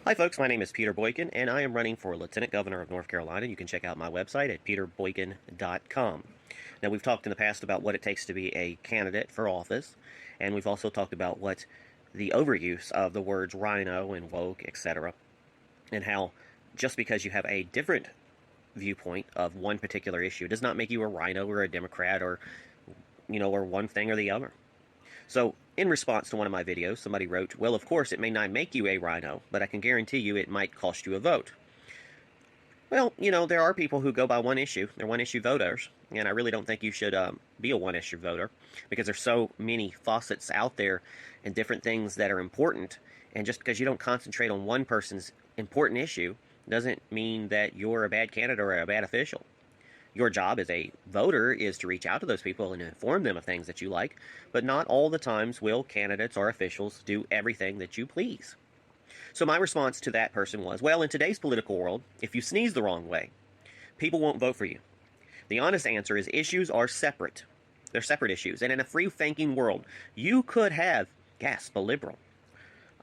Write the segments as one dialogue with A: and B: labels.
A: Hi folks, my name is Peter Boykin, and I am running for Lieutenant Governor of North Carolina. You can check out my website at peterboykin.com. Now, we've talked in the past about what it takes to be a candidate for office, and we've also talked about what the overuse of the words rhino and woke, etc., and how just because you have a different viewpoint of one particular issue does not make you a rhino or a Democrat or, or one thing or the other. So, in response to one of my videos, somebody wrote, well, of course, it may not make you a rhino, but I can guarantee you it might cost you a vote. Well, there are people who go by one issue. They're one-issue voters, and I really don't think you should be a one-issue voter because there's so many faucets out there and different things that are important, and just because you don't concentrate on one person's important issue doesn't mean that you're a bad candidate or a bad official. Your job as a voter is to reach out to those people and inform them of things that you like, but not all the times will candidates or officials do everything that you please. So my response to that person was, well, in today's political world, if you sneeze the wrong way, people won't vote for you. The honest answer is issues are separate. They're separate issues. And in a free-thinking world, you could have, gasp, a liberal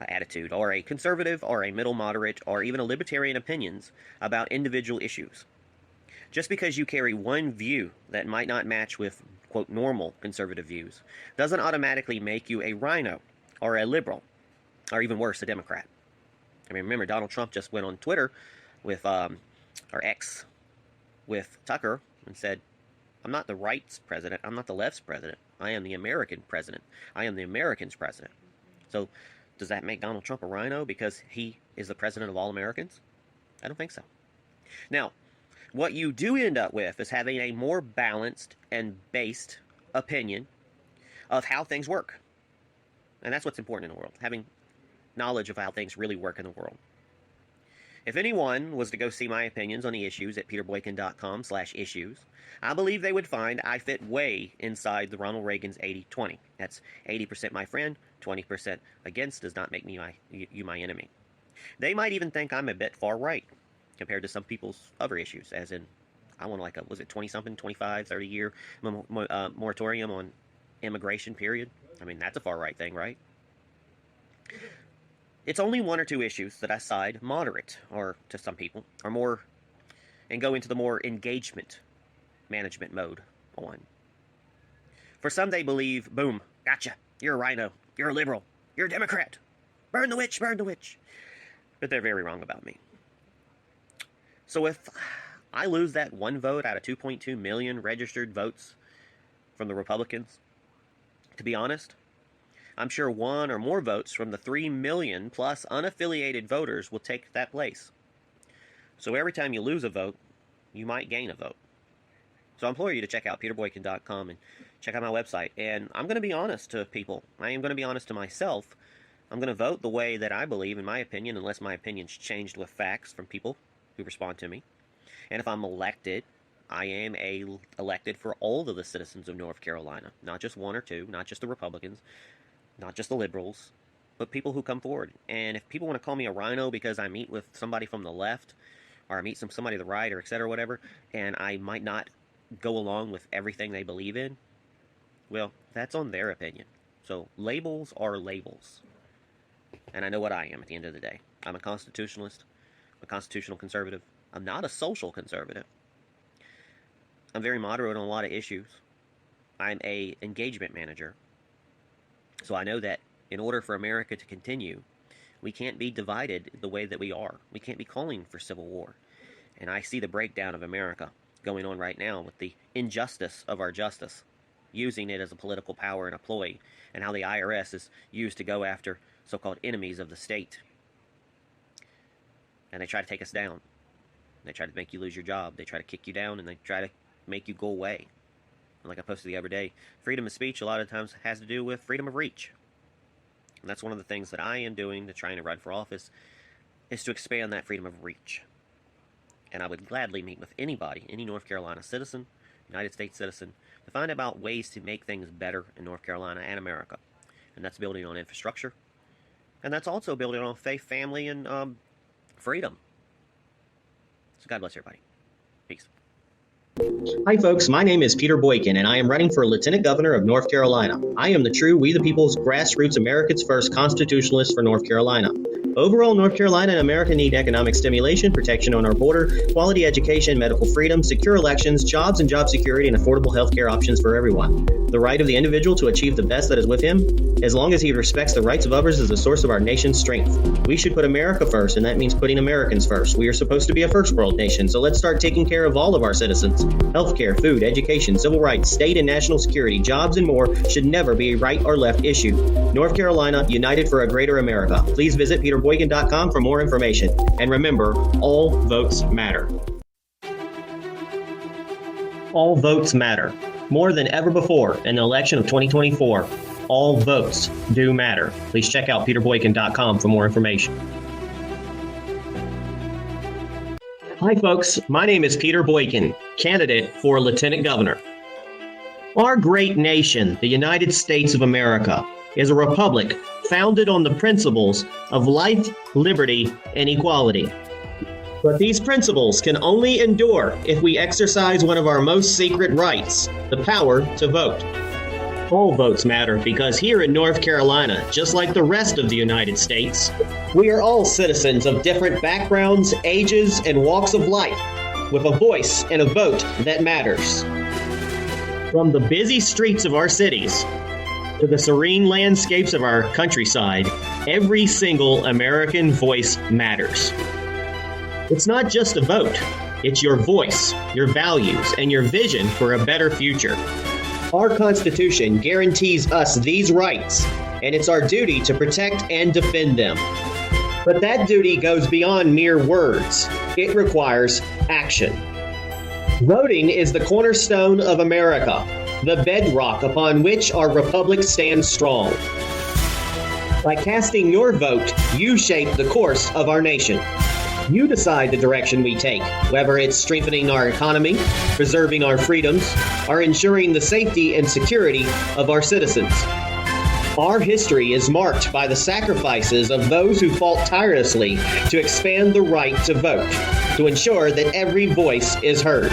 A: attitude, or a conservative, or a middle moderate, or even a libertarian opinions about individual issues. Just because you carry one view that might not match with, quote, normal conservative views, doesn't automatically make you a rhino, or a liberal, or even worse, a Democrat. I mean, remember, Donald Trump just went on Twitter with, or X, with Tucker, and said, I'm not the right's president, I'm not the left's president, I am the American president, I am the Americans' president. So, does that make Donald Trump a rhino because he is the president of all Americans? I don't think so. Now, what you do end up with is having a more balanced and based opinion of how things work. And that's what's important in the world, having knowledge of how things really work in the world. If anyone was to go see my opinions on the issues at peterboykin.com/issues, I believe they would find I fit way inside the Ronald Reagan's 80-20. That's 80% my friend, 20% against does not make me you my enemy. They might even think I'm a bit far right compared to some people's other issues, as in, I want like a, was it 20-something, 25, 30-year moratorium on immigration, period? I mean, that's a far right thing, right? It's only one or two issues that I side moderate, or to some people, or more, and go into the more engagement management mode on. For some, they believe, boom, gotcha, you're a rhino, you're a liberal, you're a Democrat, burn the witch, burn the witch. But they're very wrong about me. So if I lose that one vote out of 2.2 million registered votes from the Republicans, to be honest, I'm sure one or more votes from the 3 million plus unaffiliated voters will take that place. So every time you lose a vote, you might gain a vote. So I implore you to check out peterboykin.com and check out my website. And I'm going to be honest to people. I am going to be honest to myself. I'm going to vote the way that I believe, in my opinion, unless my opinion's changed with facts from people who respond to me. And if I'm elected, I am elected for all of the citizens of North Carolina, not just one or two, not just the Republicans, not just the liberals, but people who come forward. And if people want to call me a rhino because I meet with somebody from the left, or I meet somebody to the right, or etc., whatever, and I might not go along with everything they believe in, well, that's on their opinion. So labels are labels. And I know what I am at the end of the day. I'm a constitutionalist, a constitutional conservative. I'm not a social conservative. I'm very moderate on a lot of issues. I'm a engagement manager. So I know that in order for America to continue, we can't be divided the way that we are. We can't be calling for civil war. And I see the breakdown of America going on right now with the injustice of our justice, using it as a political power and a ploy, and how the IRS is used to go after so-called enemies of the state. And they try to take us down. They try to make you lose your job. They try to kick you down, and they try to make you go away. Like I posted the other day, freedom of speech a lot of times has to do with freedom of reach. And that's one of the things that I am doing to trying to run for office, is to expand that freedom of reach. And I would gladly meet with anybody, any North Carolina citizen, United States citizen, to find out ways to make things better in North Carolina and America. And that's building on infrastructure. And that's also building on faith, family, and freedom. So God bless everybody. Peace. Hi, folks. My name is Peter Boykin, and I am running for Lieutenant Governor of North Carolina. I am the true We the People's grassroots America's First constitutionalist for North Carolina. Overall, North Carolina and America need economic stimulation, protection on our border, quality education, medical freedom, secure elections, jobs and job security, and affordable health care options for everyone. The right of the individual to achieve the best that is with him, as long as he respects the rights of others, is the source of our nation's strength. We should put America first, and that means putting Americans first. We are supposed to be a first world nation, so let's start taking care of all of our citizens. Healthcare, food, education, civil rights, state and national security, jobs, and more should never be a right or left issue. North Carolina, united for a greater America. Please visit peterboykin.com for more information. And remember, all votes matter. All votes matter. More than ever before in the election of 2024, all votes do matter. Please check out peterboykin.com for more information. Hi, folks. My name is Peter Boykin, candidate for Lieutenant Governor. Our great nation, the United States of America, is a republic founded on the principles of life, liberty, and equality. But these principles can only endure if we exercise one of our most sacred rights, the power to vote. All votes matter because here in North Carolina, just like the rest of the United States, we are all citizens of different backgrounds, ages, and walks of life, with a voice and a vote that matters. From the busy streets of our cities to the serene landscapes of our countryside, every single American voice matters. It's not just a vote, it's your voice, your values, and your vision for a better future. Our Constitution guarantees us these rights, and it's our duty to protect and defend them. But that duty goes beyond mere words. It requires action. Voting is the cornerstone of America, the bedrock upon which our republic stands strong. By casting your vote, you shape the course of our nation. You decide the direction we take, whether it's strengthening our economy, preserving our freedoms, or ensuring the safety and security of our citizens. Our history is marked by the sacrifices of those who fought tirelessly to expand the right to vote, to ensure that every voice is heard.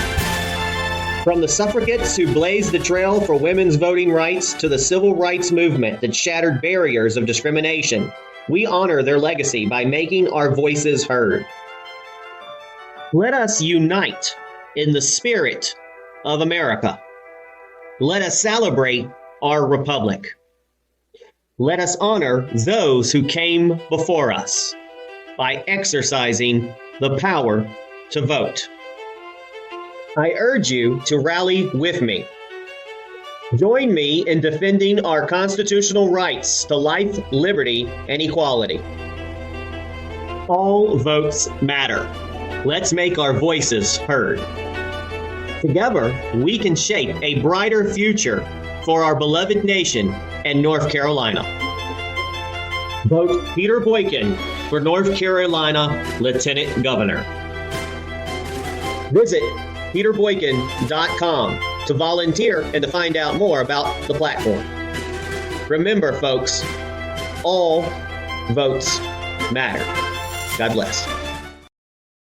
A: From the suffragettes who blazed the trail for women's voting rights to the civil rights movement that shattered barriers of discrimination, we honor their legacy by making our voices heard. Let us unite in the spirit of America. Let us celebrate our republic. Let us honor those who came before us by exercising the power to vote. I urge you to rally with me. Join me in defending our constitutional rights to life, liberty, and equality. All votes matter. Let's make our voices heard. Together, we can shape a brighter future for our beloved nation and North Carolina. Vote Peter Boykin for North Carolina Lieutenant Governor. Visit peterboykin.com to volunteer and to find out more about the platform. Remember, folks, all votes matter. God bless.